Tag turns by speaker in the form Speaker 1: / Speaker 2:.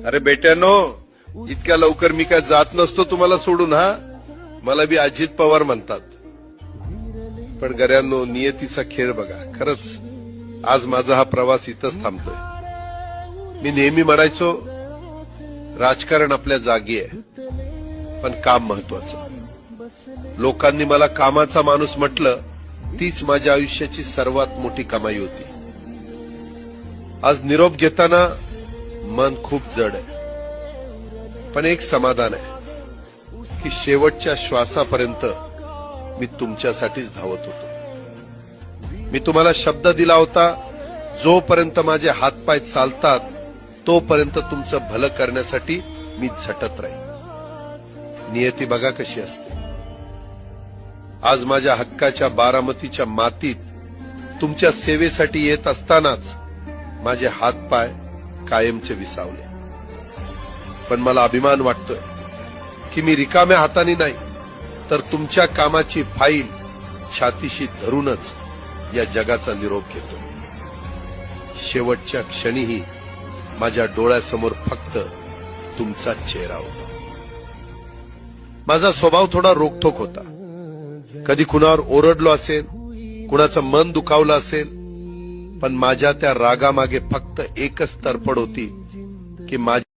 Speaker 1: अरे बेट्यानो, इतक्या लवकर मी काय जात नसतो तुम्हाला सोडून. हा, मला बी अजित पवार म्हणतात. पण गऱ्यांनो, नियतीचा खेळ बघा. खरंच आज माझा हा प्रवास इथंच थांबतोय. मी नेहमी म्हणायचो राजकारण आपल्या जागी आहे, पण काम महत्वाचं. लोकांनी मला कामाचा माणूस म्हटलं, तीच माझ्या आयुष्याची सर्वात मोठी कमाई होती. आज निरोप घेताना मन खूप जड आहे, पण एक समाधान आहे की शेवटच्या श्वासापर्यंत मी तुमच्यासाठीच धावत होतो. मी तुम्हाला शब्द दिला होता, जोपर्यंत माझे हातपाय चालतात तोपर्यंत तुमचं भलं करण्यासाठी मी झटत राहीन. नियती बघा कशी असते. आज माझ्या हक्काच्या बारामतीच्या मातीत तुमच्या सेवेसाठी येत असतानाच माझे हातपाय कायमचे विसावले. पण मला अभिमान वाटतोय की मी रिकाम्या हाताने नाही, तर तुमच्या कामाची फाईल छातीशी धरूनच या जगाचा निरोप घेतो. शेवटच्या क्षणीही माझ्या डोळ्यासमोर फक्त तुमचा चेहरा होता. माझा स्वभाव थोडा रोखठोक होता. कधी कुणावर ओरडलो असेल, कुणाचं मन दुखावलं असेल, पण माझ्या त्या रागामागे फक्त एकच तरफड होती की माझी